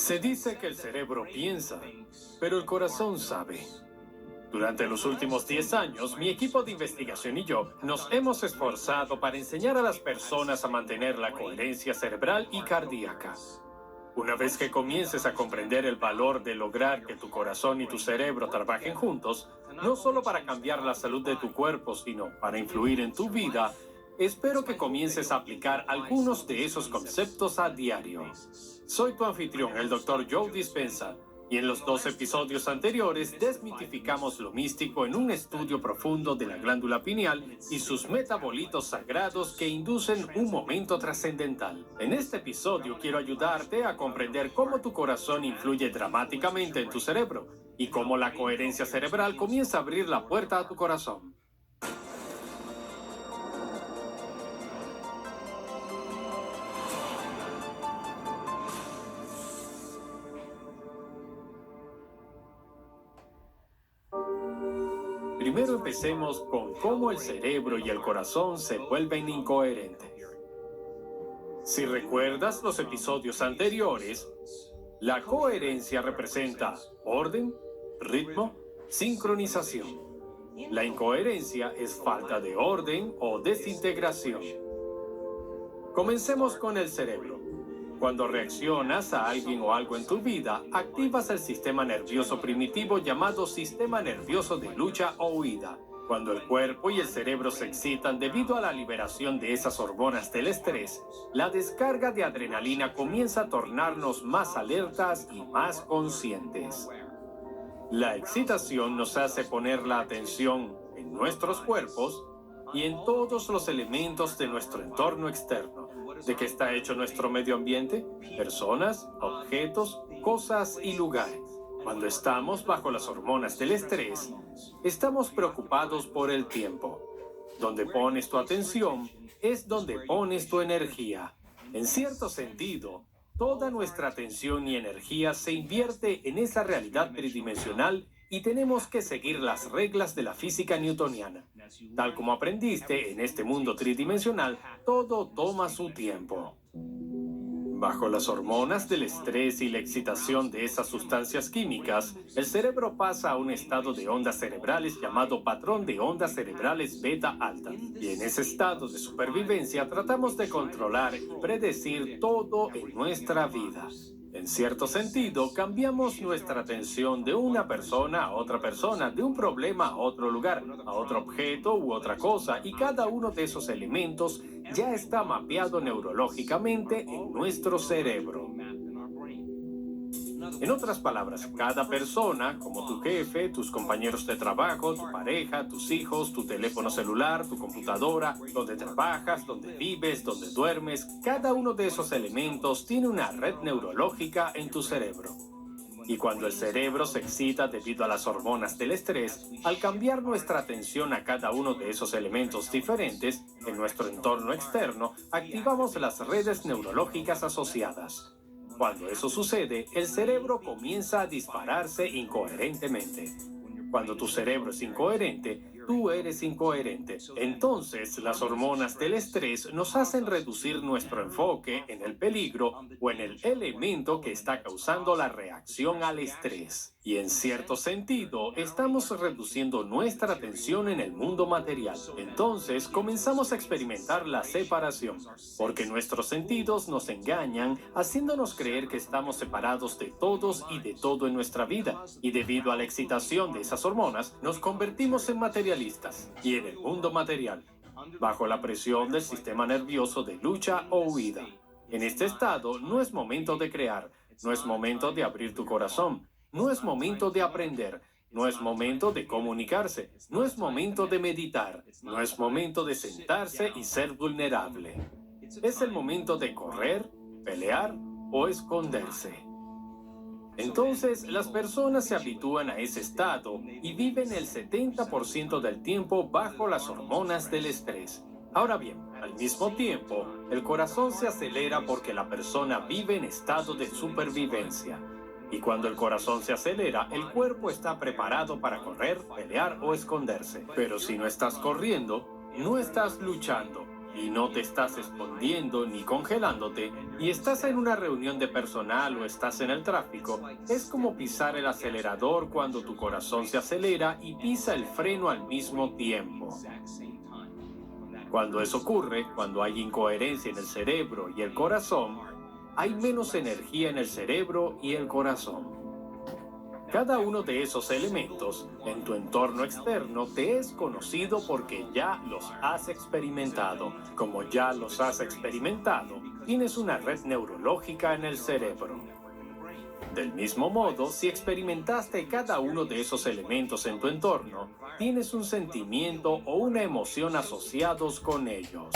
Se dice que el cerebro piensa, pero el corazón sabe. Durante los últimos 10 años, mi equipo de investigación y yo nos hemos esforzado para enseñar a las personas a mantener la coherencia cerebral y cardíaca. Una vez que comiences a comprender el valor de lograr que tu corazón y tu cerebro trabajen juntos, no solo para cambiar la salud de tu cuerpo, sino para influir en tu vida, espero que comiences a aplicar algunos de esos conceptos a diario. Soy tu anfitrión, el Dr. Joe Dispenza, y en los 2 episodios anteriores desmitificamos lo místico en un estudio profundo de la glándula pineal y sus metabolitos sagrados que inducen un momento trascendental. En este episodio quiero ayudarte a comprender cómo tu corazón influye dramáticamente en tu cerebro y cómo la coherencia cerebral comienza a abrir la puerta a tu corazón. Primero empecemos con cómo el cerebro y el corazón se vuelven incoherentes. Si recuerdas los episodios anteriores, la coherencia representa orden, ritmo, sincronización. La incoherencia es falta de orden o desintegración. Comencemos con el cerebro. Cuando reaccionas a alguien o algo en tu vida, activas el sistema nervioso primitivo llamado sistema nervioso de lucha o huida. Cuando el cuerpo y el cerebro se excitan debido a la liberación de esas hormonas del estrés, la descarga de adrenalina comienza a tornarnos más alertas y más conscientes. La excitación nos hace poner la atención en nuestros cuerpos y en todos los elementos de nuestro entorno externo. ¿De qué está hecho nuestro medio ambiente? Personas, objetos, cosas y lugares. Cuando estamos bajo las hormonas del estrés, estamos preocupados por el tiempo. Donde pones tu atención es donde pones tu energía. En cierto sentido, toda nuestra atención y energía se invierte en esa realidad tridimensional y tenemos que seguir las reglas de la física newtoniana. Tal como aprendiste en este mundo tridimensional, todo toma su tiempo. Bajo las hormonas del estrés y la excitación de esas sustancias químicas, el cerebro pasa a un estado de ondas cerebrales llamado patrón de ondas cerebrales beta alta. Y en ese estado de supervivencia tratamos de controlar y predecir todo en nuestra vida. En cierto sentido, cambiamos nuestra atención de una persona a otra persona, de un problema a otro lugar, a otro objeto u otra cosa, y cada uno de esos elementos ya está mapeado neurológicamente en nuestro cerebro. En otras palabras, cada persona, como tu jefe, tus compañeros de trabajo, tu pareja, tus hijos, tu teléfono celular, tu computadora, donde trabajas, donde vives, donde duermes, cada uno de esos elementos tiene una red neurológica en tu cerebro. Y cuando el cerebro se excita debido a las hormonas del estrés, al cambiar nuestra atención a cada uno de esos elementos diferentes en nuestro entorno externo, activamos las redes neurológicas asociadas. Cuando eso sucede, el cerebro comienza a dispararse incoherentemente. Cuando tu cerebro es incoherente, tú eres incoherente. Entonces, las hormonas del estrés nos hacen reducir nuestro enfoque en el peligro o en el elemento que está causando la reacción al estrés. Y en cierto sentido, estamos reduciendo nuestra atención en el mundo material. Entonces, comenzamos a experimentar la separación, porque nuestros sentidos nos engañan, haciéndonos creer que estamos separados de todos y de todo en nuestra vida. Y debido a la excitación de esas hormonas, nos convertimos en materialistas. Y en el mundo material, bajo la presión del sistema nervioso de lucha o huida. En este estado, no es momento de crear, no es momento de abrir tu corazón. No es momento de aprender, no es momento de comunicarse, no es momento de meditar, no es momento de sentarse y ser vulnerable. Es el momento de correr, pelear o esconderse. Entonces, las personas se habitúan a ese estado y viven el 70% del tiempo bajo las hormonas del estrés. Ahora bien, al mismo tiempo, el corazón se acelera porque la persona vive en estado de supervivencia. Y cuando el corazón se acelera, el cuerpo está preparado para correr, pelear o esconderse. Pero si no estás corriendo, no estás luchando, y no te estás escondiendo ni congelándote, y estás en una reunión de personal o estás en el tráfico, es como pisar el acelerador cuando tu corazón se acelera y pisa el freno al mismo tiempo. Cuando eso ocurre, cuando hay incoherencia en el cerebro y el corazón, hay menos energía en el cerebro y el corazón. Cada uno de esos elementos en tu entorno externo te es conocido porque ya los has experimentado. Como ya los has experimentado, tienes una red neurológica en el cerebro. Del mismo modo, si experimentaste cada uno de esos elementos en tu entorno, tienes un sentimiento o una emoción asociados con ellos.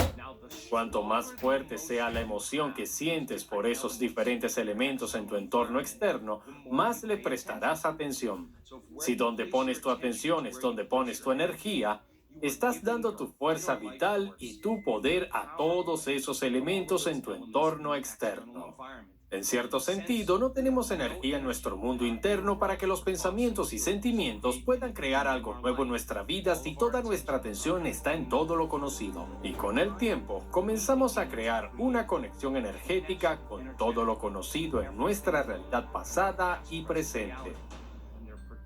Cuanto más fuerte sea la emoción que sientes por esos diferentes elementos en tu entorno externo, más le prestarás atención. Si donde pones tu atención es donde pones tu energía, estás dando tu fuerza vital y tu poder a todos esos elementos en tu entorno externo. En cierto sentido, no tenemos energía en nuestro mundo interno para que los pensamientos y sentimientos puedan crear algo nuevo en nuestra vida si toda nuestra atención está en todo lo conocido. Y con el tiempo, comenzamos a crear una conexión energética con todo lo conocido en nuestra realidad pasada y presente.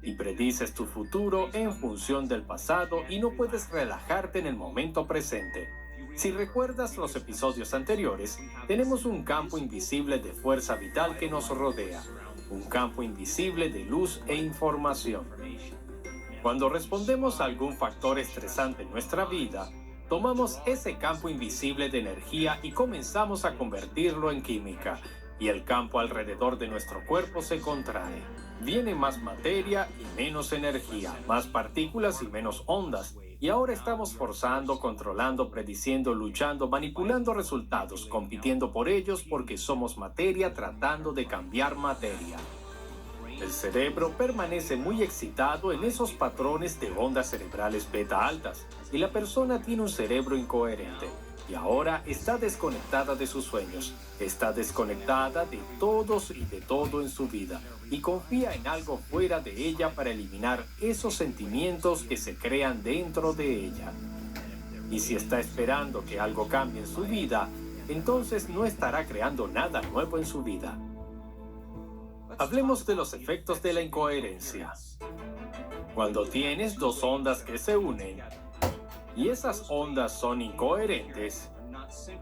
Y predices tu futuro en función del pasado y no puedes relajarte en el momento presente. Si recuerdas los episodios anteriores, tenemos un campo invisible de fuerza vital que nos rodea, un campo invisible de luz e información. Cuando respondemos a algún factor estresante en nuestra vida, tomamos ese campo invisible de energía y comenzamos a convertirlo en química, y el campo alrededor de nuestro cuerpo se contrae. Viene más materia y menos energía, más partículas y menos ondas. Y ahora estamos forzando, controlando, prediciendo, luchando, manipulando resultados, compitiendo por ellos porque somos materia tratando de cambiar materia. El cerebro permanece muy excitado en esos patrones de ondas cerebrales beta altas y la persona tiene un cerebro incoherente. Y ahora está desconectada de sus sueños, está desconectada de todos y de todo en su vida, y confía en algo fuera de ella para eliminar esos sentimientos que se crean dentro de ella. Y si está esperando que algo cambie en su vida, entonces no estará creando nada nuevo en su vida. Hablemos de los efectos de la incoherencia. Cuando tienes dos ondas que se unen, y esas ondas son incoherentes,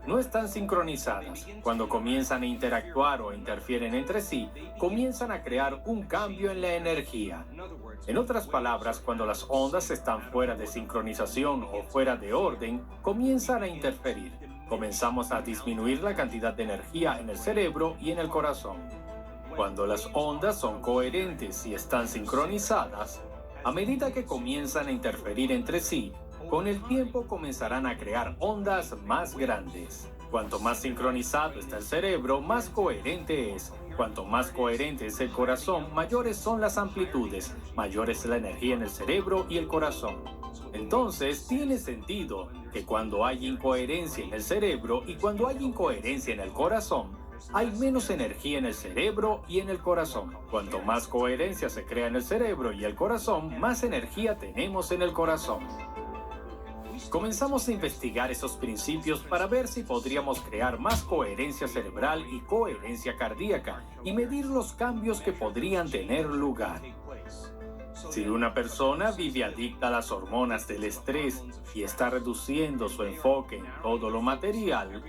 no están sincronizadas. Cuando comienzan a interactuar o interfieren entre sí, comienzan a crear un cambio en la energía. En otras palabras, cuando las ondas están fuera de sincronización o fuera de orden, comienzan a interferir. Comenzamos a disminuir la cantidad de energía en el cerebro y en el corazón. Cuando las ondas son coherentes y están sincronizadas, a medida que comienzan a interferir entre sí, con el tiempo comenzarán a crear ondas más grandes. Cuanto más sincronizado está el cerebro, más coherente es. Cuanto más coherente es el corazón, mayores son las amplitudes, mayor es la energía en el cerebro y el corazón. Entonces, tiene sentido que cuando hay incoherencia en el cerebro y cuando hay incoherencia en el corazón, hay menos energía en el cerebro y en el corazón. Cuanto más coherencia se crea en el cerebro y el corazón, más energía tenemos en el corazón. Comenzamos a investigar esos principios para ver si podríamos crear más coherencia cerebral y coherencia cardíaca y medir los cambios que podrían tener lugar. Si una persona vive adicta a las hormonas del estrés y está reduciendo su enfoque en todo lo material,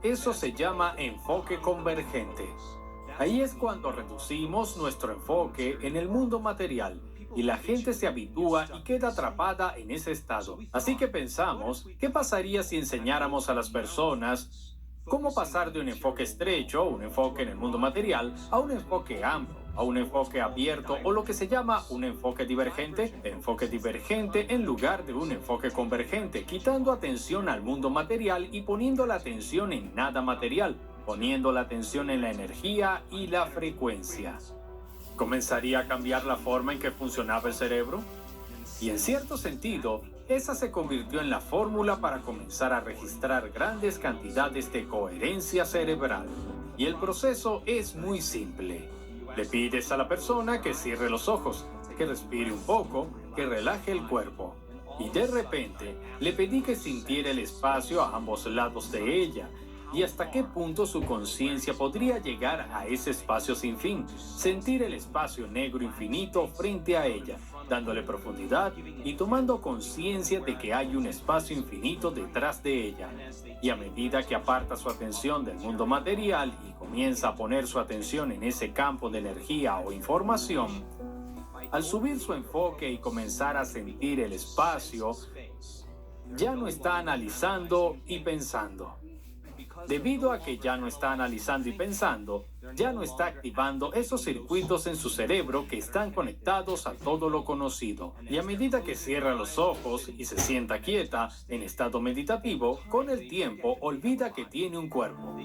eso se llama enfoque convergente. Ahí es cuando reducimos nuestro enfoque en el mundo material y la gente se habitúa y queda atrapada en ese estado. Así que pensamos, ¿qué pasaría si enseñáramos a las personas cómo pasar de un enfoque estrecho, un enfoque en el mundo material, a un enfoque amplio, a un enfoque abierto o lo que se llama un enfoque divergente en lugar de un enfoque convergente, quitando atención al mundo material y poniendo la atención en nada material, poniendo la atención en la energía y la frecuencia? ¿Comenzaría a cambiar la forma en que funcionaba el cerebro? Y en cierto sentido, esa se convirtió en la fórmula para comenzar a registrar grandes cantidades de coherencia cerebral. Y el proceso es muy simple. Le pides a la persona que cierre los ojos, que respire un poco, que relaje el cuerpo. Y de repente le pedí que sintiera el espacio a ambos lados de ella y hasta qué punto su conciencia podría llegar a ese espacio sin fin, sentir el espacio negro infinito frente a ella, dándole profundidad y tomando conciencia de que hay un espacio infinito detrás de ella. Y a medida que aparta su atención del mundo material y comienza a poner su atención en ese campo de energía o información, al subir su enfoque y comenzar a sentir el espacio, ya no está analizando y pensando. Debido a que ya no está analizando y pensando, ya no está activando esos circuitos en su cerebro que están conectados a todo lo conocido. Y a medida que cierra los ojos y se sienta quieta, en estado meditativo, con el tiempo olvida que tiene un cuerpo.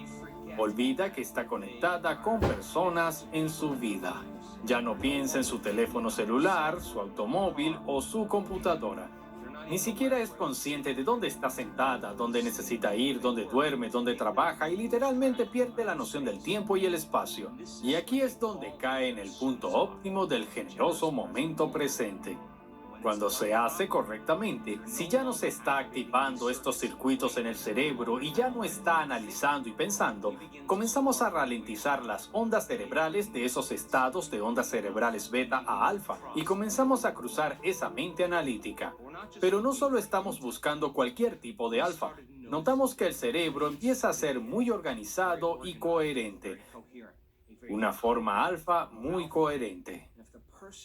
Olvida que está conectada con personas en su vida. Ya no piensa en su teléfono celular, su automóvil o su computadora. Ni siquiera es consciente de dónde está sentada, dónde necesita ir, dónde duerme, dónde trabaja y literalmente pierde la noción del tiempo y el espacio. Y aquí es donde cae en el punto óptimo del generoso momento presente. Cuando se hace correctamente, si ya no se está activando estos circuitos en el cerebro y ya no está analizando y pensando, comenzamos a ralentizar las ondas cerebrales de esos estados de ondas cerebrales beta a alfa y comenzamos a cruzar esa mente analítica. Pero no solo estamos buscando cualquier tipo de alfa, notamos que el cerebro empieza a ser muy organizado y coherente. Una forma alfa muy coherente.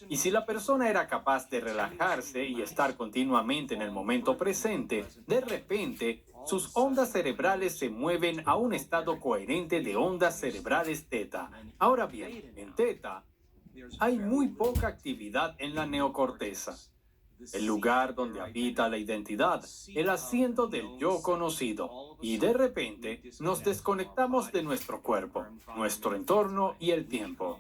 Y si la persona era capaz de relajarse y estar continuamente en el momento presente, de repente sus ondas cerebrales se mueven a un estado coherente de ondas cerebrales teta. Ahora bien, en teta hay muy poca actividad en la neocorteza, el lugar donde habita la identidad, el asiento del yo conocido. Y de repente nos desconectamos de nuestro cuerpo, nuestro entorno y el tiempo.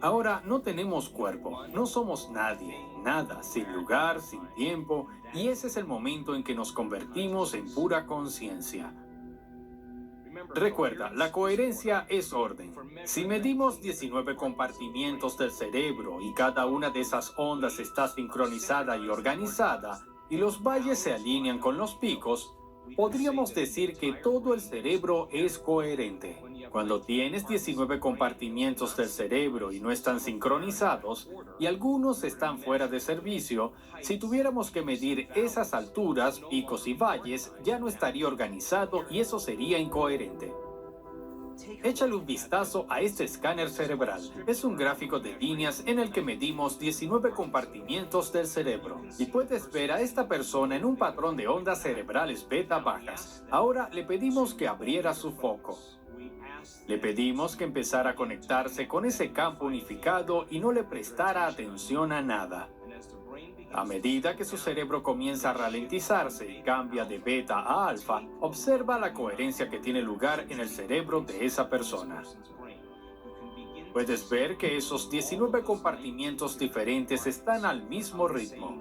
Ahora no tenemos cuerpo, no somos nadie, nada, sin lugar, sin tiempo, y ese es el momento en que nos convertimos en pura conciencia. Recuerda, la coherencia es orden. Si medimos 19 compartimientos del cerebro y cada una de esas ondas está sincronizada y organizada, y los valles se alinean con los picos, podríamos decir que todo el cerebro es coherente. Cuando tienes 19 compartimientos del cerebro y no están sincronizados, y algunos están fuera de servicio, si tuviéramos que medir esas alturas, picos y valles, ya no estaría organizado y eso sería incoherente. Échale un vistazo a este escáner cerebral. Es un gráfico de líneas en el que medimos 19 compartimientos del cerebro. Y puedes ver a esta persona en un patrón de ondas cerebrales beta bajas. Ahora le pedimos que abriera su foco. Le pedimos que empezara a conectarse con ese campo unificado y no le prestara atención a nada. A medida que su cerebro comienza a ralentizarse y cambia de beta a alfa, observa la coherencia que tiene lugar en el cerebro de esa persona. Puedes ver que esos 19 compartimientos diferentes están al mismo ritmo.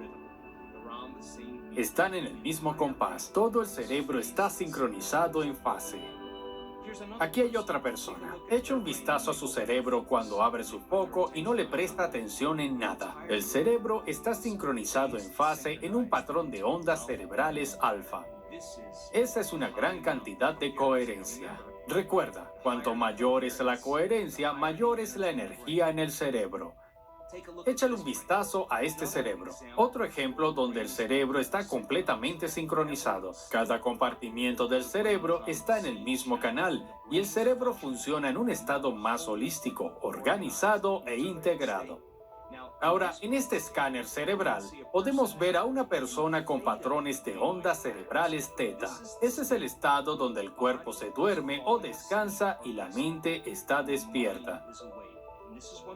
Están en el mismo compás. Todo el cerebro está sincronizado en fase. Aquí hay otra persona. Echa un vistazo a su cerebro cuando abre su foco y no le presta atención en nada. El cerebro está sincronizado en fase en un patrón de ondas cerebrales alfa. Esa es una gran cantidad de coherencia. Recuerda, cuanto mayor es la coherencia, mayor es la energía en el cerebro. Échale un vistazo a este cerebro. Otro ejemplo donde el cerebro está completamente sincronizado. Cada compartimiento del cerebro está en el mismo canal y el cerebro funciona en un estado más holístico, organizado e integrado. Ahora, en este escáner cerebral, podemos ver a una persona con patrones de ondas cerebrales teta. Ese es el estado donde el cuerpo se duerme o descansa y la mente está despierta.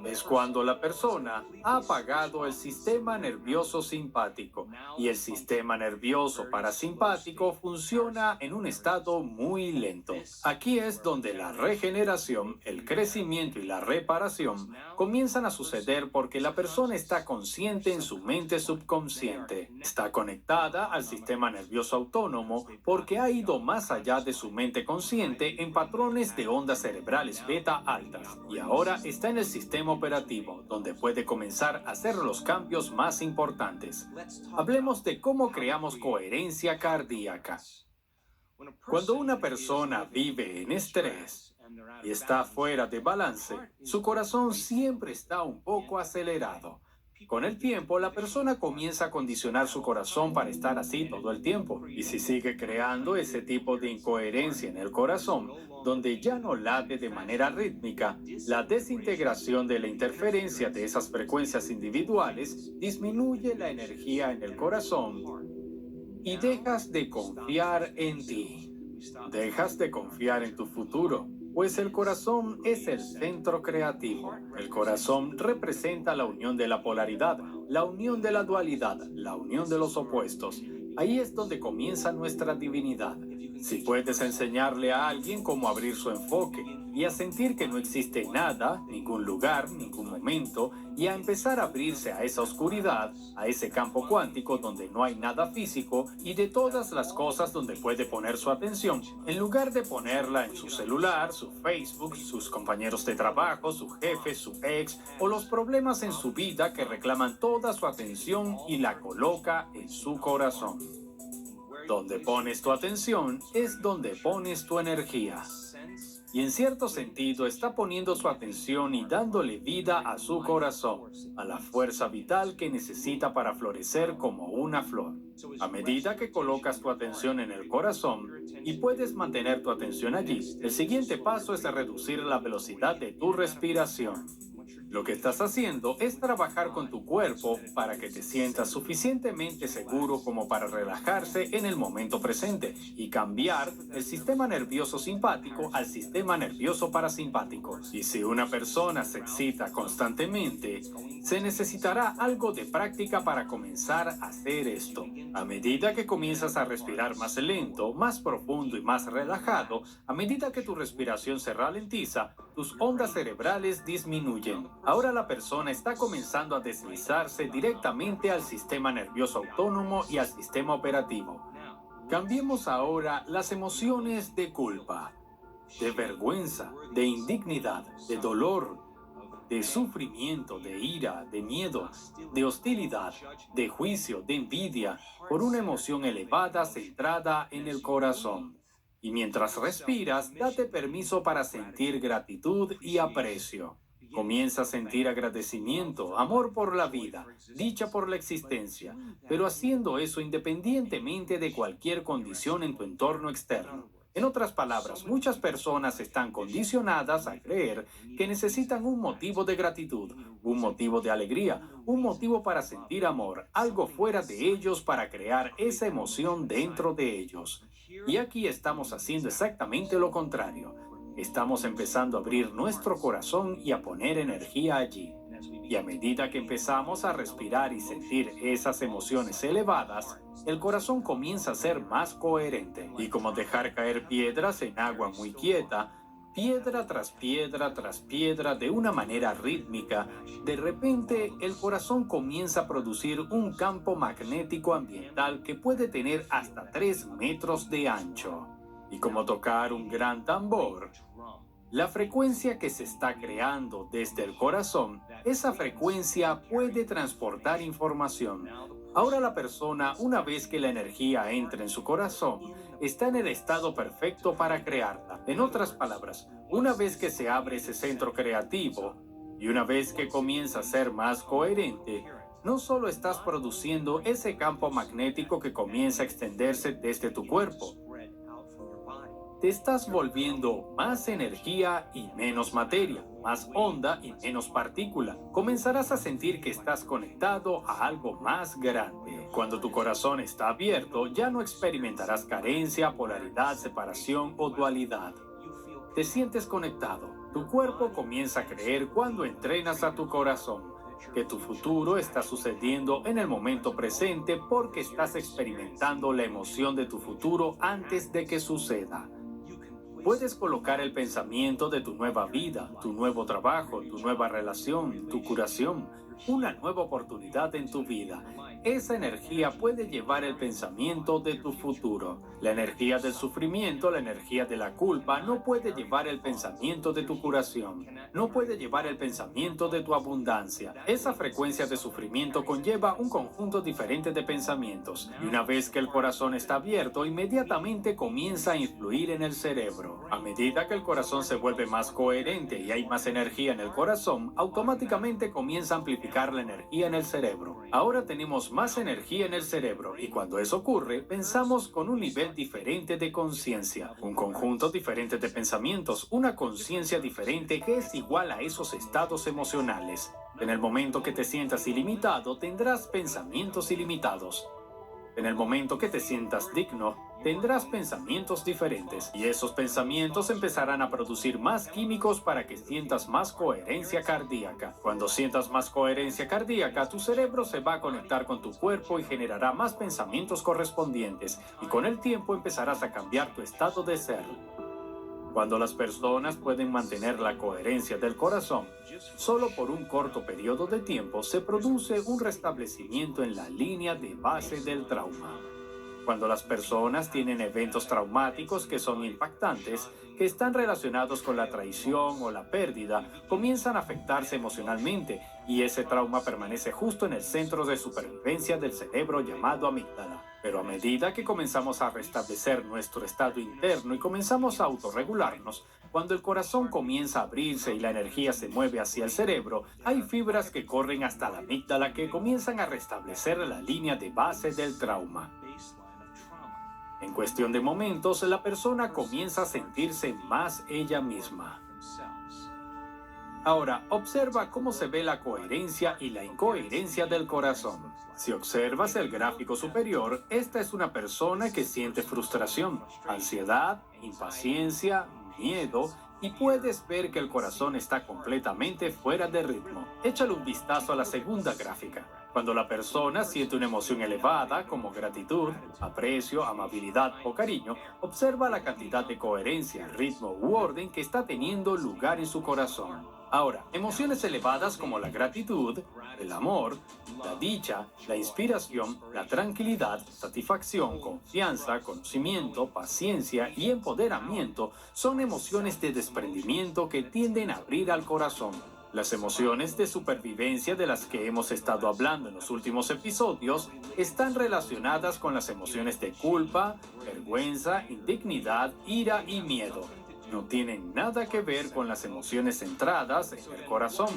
Es cuando la persona ha apagado el sistema nervioso simpático y el sistema nervioso parasimpático funciona en un estado muy lento. Aquí es donde la regeneración, el crecimiento y la reparación comienzan a suceder porque la persona está consciente en su mente subconsciente. Está conectada al sistema nervioso autónomo porque ha ido más allá de su mente consciente en patrones de ondas cerebrales beta altas y ahora está en el sistema operativo, donde puede comenzar a hacer los cambios más importantes. Hablemos de cómo creamos coherencia cardíaca. Cuando una persona vive en estrés y está fuera de balance, su corazón siempre está un poco acelerado. Con el tiempo, la persona comienza a condicionar su corazón para estar así todo el tiempo. Y si sigue creando ese tipo de incoherencia en el corazón, donde ya no late de manera rítmica, la desintegración de la interferencia de esas frecuencias individuales disminuye la energía en el corazón y dejas de confiar en ti. Dejas de confiar en tu futuro. Pues el corazón es el centro creativo. El corazón representa la unión de la polaridad, la unión de la dualidad, la unión de los opuestos. Ahí es donde comienza nuestra divinidad. Si puedes enseñarle a alguien cómo abrir su enfoque y a sentir que no existe nada, ningún lugar, ningún momento, y a empezar a abrirse a esa oscuridad, a ese campo cuántico donde no hay nada físico y de todas las cosas donde puede poner su atención, en lugar de ponerla en su celular, su Facebook, sus compañeros de trabajo, su jefe, su ex o los problemas en su vida que reclaman toda su atención y la coloca en su corazón. Donde pones tu atención es donde pones tu energía. Y en cierto sentido está poniendo su atención y dándole vida a su corazón, a la fuerza vital que necesita para florecer como una flor. A medida que colocas tu atención en el corazón y puedes mantener tu atención allí, el siguiente paso es reducir la velocidad de tu respiración. Lo que estás haciendo es trabajar con tu cuerpo para que te sientas suficientemente seguro como para relajarse en el momento presente y cambiar el sistema nervioso simpático al sistema nervioso parasimpático. Y si una persona se excita constantemente, se necesitará algo de práctica para comenzar a hacer esto. A medida que comienzas a respirar más lento, más profundo y más relajado, a medida que tu respiración se ralentiza, tus ondas cerebrales disminuyen. Ahora la persona está comenzando a deslizarse directamente al sistema nervioso autónomo y al sistema operativo. Cambiemos ahora las emociones de culpa, de vergüenza, de indignidad, de dolor, de sufrimiento, de ira, de miedo, de hostilidad, de juicio, de envidia, por una emoción elevada centrada en el corazón. Y mientras respiras, date permiso para sentir gratitud y aprecio. Comienza a sentir agradecimiento, amor por la vida, dicha por la existencia, pero haciendo eso independientemente de cualquier condición en tu entorno externo. En otras palabras, muchas personas están condicionadas a creer que necesitan un motivo de gratitud, un motivo de alegría, un motivo para sentir amor, algo fuera de ellos para crear esa emoción dentro de ellos. Y aquí estamos haciendo exactamente lo contrario. Estamos empezando a abrir nuestro corazón y a poner energía allí. Y a medida que empezamos a respirar y sentir esas emociones elevadas, el corazón comienza a ser más coherente. Y como dejar caer piedras en agua muy quieta, piedra tras piedra de una manera rítmica, de repente el corazón comienza a producir un campo magnético ambiental que puede tener hasta 3 metros de ancho. Y como tocar un gran tambor, la frecuencia que se está creando desde el corazón, esa frecuencia puede transportar información. Ahora la persona, una vez que la energía entra en su corazón, está en el estado perfecto para crearla. En otras palabras, una vez que se abre ese centro creativo y una vez que comienza a ser más coherente, no solo estás produciendo ese campo magnético que comienza a extenderse desde tu cuerpo, te estás volviendo más energía y menos materia, más onda y menos partícula. Comenzarás a sentir que estás conectado a algo más grande. Cuando tu corazón está abierto, ya no experimentarás carencia, polaridad, separación o dualidad. Te sientes conectado. Tu cuerpo comienza a creer cuando entrenas a tu corazón que tu futuro está sucediendo en el momento presente porque estás experimentando la emoción de tu futuro antes de que suceda. Puedes colocar el pensamiento de tu nueva vida, tu nuevo trabajo, tu nueva relación, tu curación, una nueva oportunidad en tu vida. esa energía puede llevar el pensamiento de tu futuro. La energía del sufrimiento, la energía de la culpa, no puede llevar el pensamiento de tu curación. No puede llevar el pensamiento de tu abundancia. Esa frecuencia de sufrimiento conlleva un conjunto diferente de pensamientos. Y una vez que el corazón está abierto, inmediatamente comienza a influir en el cerebro. A medida que el corazón se vuelve más coherente y hay más energía en el corazón, automáticamente comienza a amplificar la energía en el cerebro. Ahora tenemos más energía en el cerebro y cuando eso ocurre, pensamos con un nivel diferente de conciencia, un conjunto diferente de pensamientos, una conciencia diferente que es igual a esos estados emocionales. En el momento que te sientas ilimitado, tendrás pensamientos ilimitados. En el momento que te sientas digno, tendrás pensamientos diferentes y esos pensamientos empezarán a producir más químicos para que sientas más coherencia cardíaca. Cuando sientas más coherencia cardíaca, tu cerebro se va a conectar con tu cuerpo y generará más pensamientos correspondientes y con el tiempo empezarás a cambiar tu estado de ser. Cuando las personas pueden mantener la coherencia del corazón, solo por un corto periodo de tiempo se produce un restablecimiento en la línea de base del trauma. Cuando las personas tienen eventos traumáticos que son impactantes, que están relacionados con la traición o la pérdida, comienzan a afectarse emocionalmente y ese trauma permanece justo en el centro de supervivencia del cerebro llamado amígdala. Pero a medida que comenzamos a restablecer nuestro estado interno y comenzamos a autorregularnos, cuando el corazón comienza a abrirse y la energía se mueve hacia el cerebro, hay fibras que corren hasta la amígdala que comienzan a restablecer la línea de base del trauma. En cuestión de momentos, la persona comienza a sentirse más ella misma. Ahora, observa cómo se ve la coherencia y la incoherencia del corazón. Si observas el gráfico superior, esta es una persona que siente frustración, ansiedad, impaciencia, miedo, y puedes ver que el corazón está completamente fuera de ritmo. Échale un vistazo a la segunda gráfica. Cuando la persona siente una emoción elevada, como gratitud, aprecio, amabilidad o cariño, observa la cantidad de coherencia, ritmo u orden que está teniendo lugar en su corazón. Ahora, emociones elevadas como la gratitud, el amor, la dicha, la inspiración, la tranquilidad, satisfacción, confianza, conocimiento, paciencia y empoderamiento son emociones de desprendimiento que tienden a abrir al corazón. Las emociones de supervivencia de las que hemos estado hablando en los últimos episodios están relacionadas con las emociones de culpa, vergüenza, indignidad, ira y miedo. No tienen nada que ver con las emociones centradas en el corazón.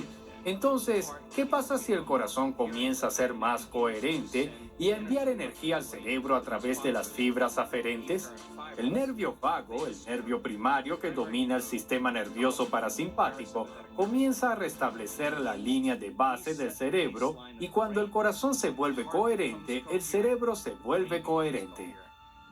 Entonces, ¿qué pasa si el corazón comienza a ser más coherente y a enviar energía al cerebro a través de las fibras aferentes? El nervio vago, el nervio primario que domina el sistema nervioso parasimpático, comienza a restablecer la línea de base del cerebro y cuando el corazón se vuelve coherente, el cerebro se vuelve coherente.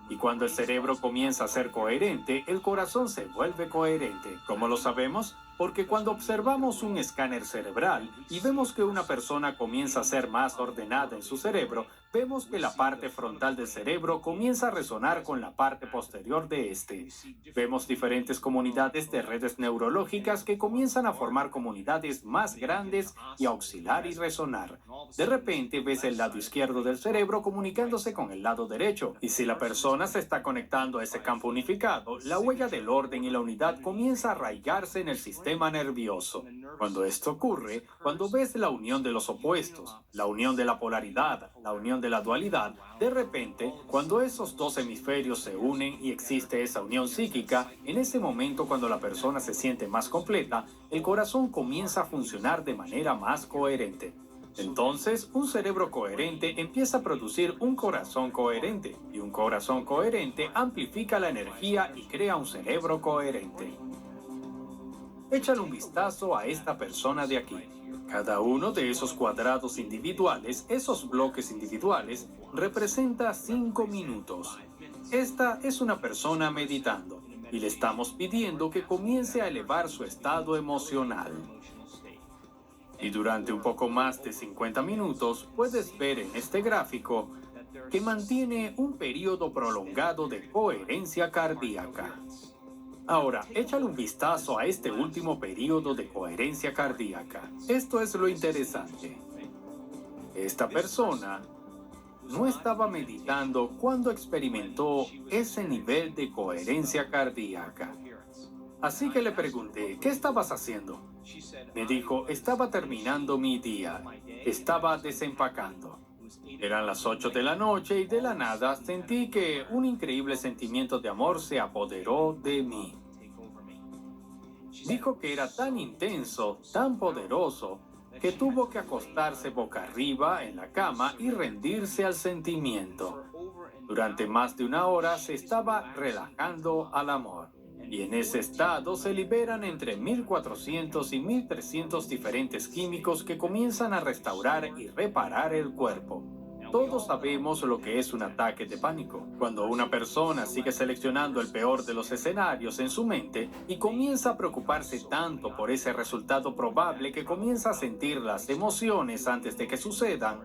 Y cuando el cerebro comienza a ser coherente, el corazón se vuelve coherente. ¿Cómo lo sabemos? Porque cuando observamos un escáner cerebral y vemos que una persona comienza a ser más ordenada en su cerebro, vemos que la parte frontal del cerebro comienza a resonar con la parte posterior de este. Vemos diferentes comunidades de redes neurológicas que comienzan a formar comunidades más grandes y a oscilar y resonar. De repente ves el lado izquierdo del cerebro comunicándose con el lado derecho, y si la persona se está conectando a ese campo unificado, la huella del orden y la unidad comienza a arraigarse en el sistema nervioso. Cuando esto ocurre, cuando ves la unión de los opuestos, la unión de la polaridad, la unión de la dualidad, de repente, cuando esos dos hemisferios se unen y existe esa unión psíquica, en ese momento cuando la persona se siente más completa, el corazón comienza a funcionar de manera más coherente. Entonces, un cerebro coherente empieza a producir un corazón coherente, y un corazón coherente amplifica la energía y crea un cerebro coherente. Échale un vistazo a esta persona de aquí. Cada uno de esos cuadrados individuales, esos bloques individuales, representa 5 minutos. Esta es una persona meditando, y le estamos pidiendo que comience a elevar su estado emocional. Y durante un poco más de 50 minutos puedes ver en este gráfico que mantiene un periodo prolongado de coherencia cardíaca. Ahora, échale un vistazo a este último periodo de coherencia cardíaca. Esto es lo interesante. Esta persona no estaba meditando cuando experimentó ese nivel de coherencia cardíaca. Así que le pregunté, ¿qué estabas haciendo? Me dijo, estaba terminando mi día, estaba desempacando. Eran las 8 de la noche y de la nada sentí que un increíble sentimiento de amor se apoderó de mí. Dijo que era tan intenso, tan poderoso, que tuvo que acostarse boca arriba en la cama y rendirse al sentimiento. Durante más de una hora se estaba relajando al amor. Y en ese estado se liberan entre 1400 y 1300 diferentes químicos que comienzan a restaurar y reparar el cuerpo. Todos sabemos lo que es un ataque de pánico. Cuando una persona sigue seleccionando el peor de los escenarios en su mente y comienza a preocuparse tanto por ese resultado probable que comienza a sentir las emociones antes de que sucedan,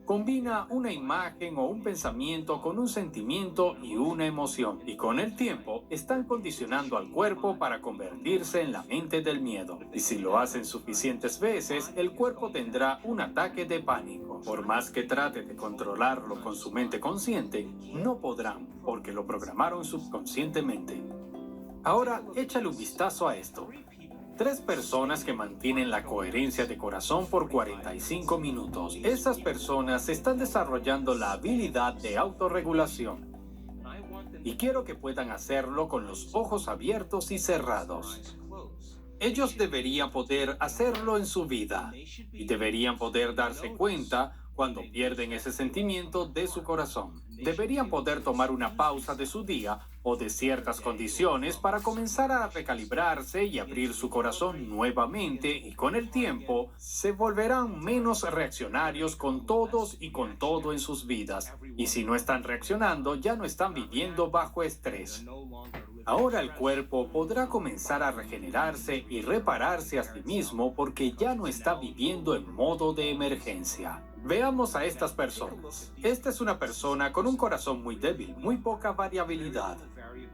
combina una imagen o un pensamiento con un sentimiento y una emoción, y con el tiempo están condicionando al cuerpo para convertirse en la mente del miedo. Y si lo hacen suficientes veces, el cuerpo tendrá un ataque de pánico. Por más que trate de controlarlo con su mente consciente, no podrán, porque lo programaron subconscientemente. Ahora, échale un vistazo a esto. 3 personas que mantienen la coherencia de corazón por 45 minutos. Esas personas están desarrollando la habilidad de autorregulación. Y quiero que puedan hacerlo con los ojos abiertos y cerrados. Ellos deberían poder hacerlo en su vida. Y deberían poder darse cuenta cuando pierden ese sentimiento de su corazón. Deberían poder tomar una pausa de su día o de ciertas condiciones para comenzar a recalibrarse y abrir su corazón nuevamente, y con el tiempo se volverán menos reaccionarios con todos y con todo en sus vidas. Y si no están reaccionando, ya no están viviendo bajo estrés. Ahora el cuerpo podrá comenzar a regenerarse y repararse a sí mismo porque ya no está viviendo en modo de emergencia. Veamos a estas personas. Esta es una persona con un corazón muy débil, muy poca variabilidad.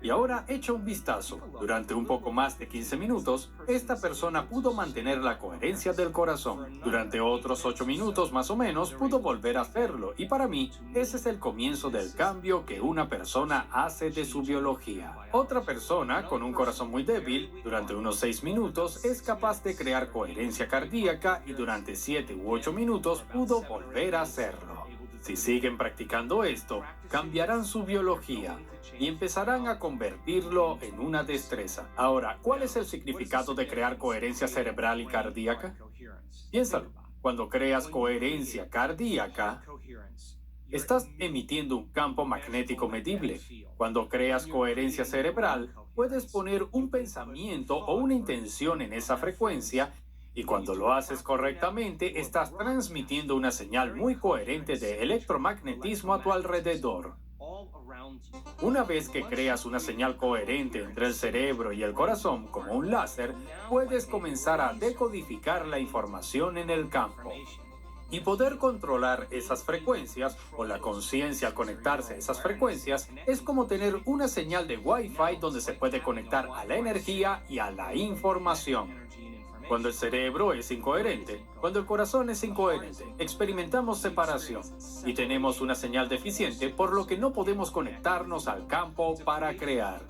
Y ahora echa un vistazo. Durante un poco más de 15 minutos, esta persona pudo mantener la coherencia del corazón. Durante otros 8 minutos más o menos, pudo volver a hacerlo. Y para mí, ese es el comienzo del cambio que una persona hace de su biología. Otra persona con un corazón muy débil, durante unos 6 minutos, es capaz de crear coherencia cardíaca y durante 7 u 8 minutos pudo volver a hacerlo. Si siguen practicando esto, cambiarán su biología y empezarán a convertirlo en una destreza. Ahora, ¿cuál es el significado de crear coherencia cerebral y cardíaca? Piénsalo. Cuando creas coherencia cardíaca, estás emitiendo un campo magnético medible. Cuando creas coherencia cerebral, puedes poner un pensamiento o una intención en esa frecuencia. Y cuando lo haces correctamente, estás transmitiendo una señal muy coherente de electromagnetismo a tu alrededor. Una vez que creas una señal coherente entre el cerebro y el corazón, como un láser, puedes comenzar a decodificar la información en el campo. Y poder controlar esas frecuencias, o la conciencia al conectarse a esas frecuencias, es como tener una señal de Wi-Fi donde se puede conectar a la energía y a la información. Cuando el cerebro es incoherente, cuando el corazón es incoherente, experimentamos separación y tenemos una señal deficiente, por lo que no podemos conectarnos al campo para crear.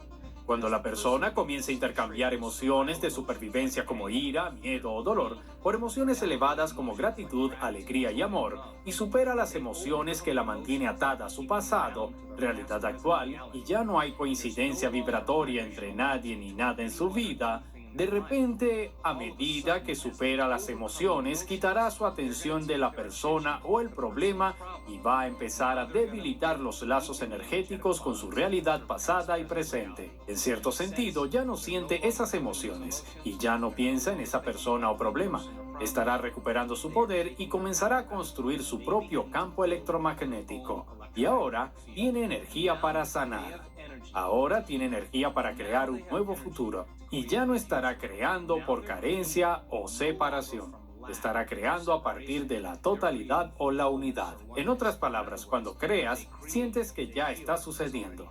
Cuando la persona comienza a intercambiar emociones de supervivencia como ira, miedo o dolor por emociones elevadas como gratitud, alegría y amor, y supera las emociones que la mantiene atada a su pasado, realidad actual, y ya no hay coincidencia vibratoria entre nadie ni nada en su vida, de repente, a medida que supera las emociones, quitará su atención de la persona o el problema y va a empezar a debilitar los lazos energéticos con su realidad pasada y presente. En cierto sentido, ya no siente esas emociones y ya no piensa en esa persona o problema. Estará recuperando su poder y comenzará a construir su propio campo electromagnético. Y ahora tiene energía para sanar. Ahora tiene energía para crear un nuevo futuro. Y ya no estará creando por carencia o separación. Estará creando a partir de la totalidad o la unidad. En otras palabras, cuando creas, sientes que ya está sucediendo.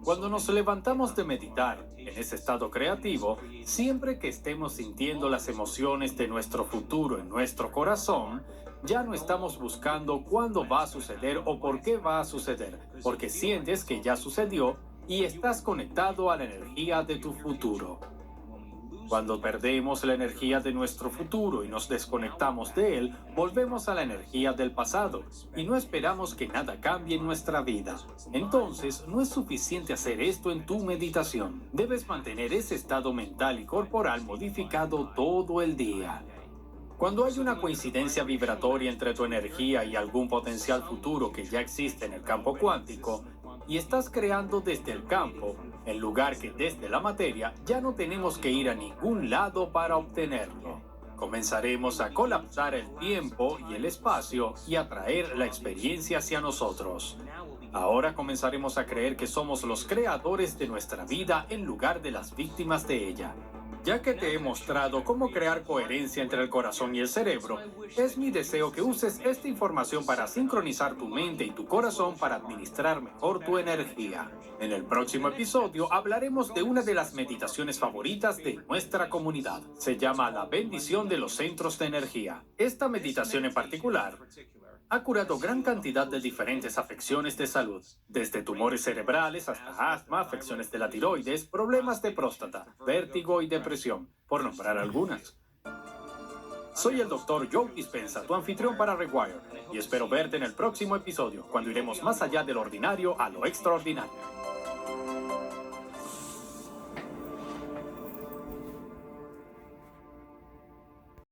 Cuando nos levantamos de meditar en ese estado creativo, siempre que estemos sintiendo las emociones de nuestro futuro en nuestro corazón, Ya no estamos buscando cuándo va a suceder o por qué va a suceder, porque sientes que ya sucedió y estás conectado a la energía de tu futuro. Cuando perdemos la energía de nuestro futuro y nos desconectamos de él, volvemos a la energía del pasado y no esperamos que nada cambie en nuestra vida. Entonces, no es suficiente hacer esto en tu meditación. Debes mantener ese estado mental y corporal modificado todo el día. Cuando hay una coincidencia vibratoria entre tu energía y algún potencial futuro que ya existe en el campo cuántico, y estás creando desde el campo, en lugar que desde la materia, ya no tenemos que ir a ningún lado para obtenerlo. Comenzaremos a colapsar el tiempo y el espacio y a traer la experiencia hacia nosotros. Ahora comenzaremos a creer que somos los creadores de nuestra vida en lugar de las víctimas de ella. Ya que te he mostrado cómo crear coherencia entre el corazón y el cerebro, es mi deseo que uses esta información para sincronizar tu mente y tu corazón para administrar mejor tu energía. En el próximo episodio hablaremos de una de las meditaciones favoritas de nuestra comunidad. Se llama la bendición de los centros de energía. Esta meditación en particular ha curado gran cantidad de diferentes afecciones de salud, desde tumores cerebrales hasta asma, afecciones de la tiroides, problemas de próstata, vértigo y depresión, por nombrar algunas. Soy el Dr. Joe Dispenza, tu anfitrión para Rewire, y espero verte en el próximo episodio, cuando iremos más allá del ordinario a lo extraordinario.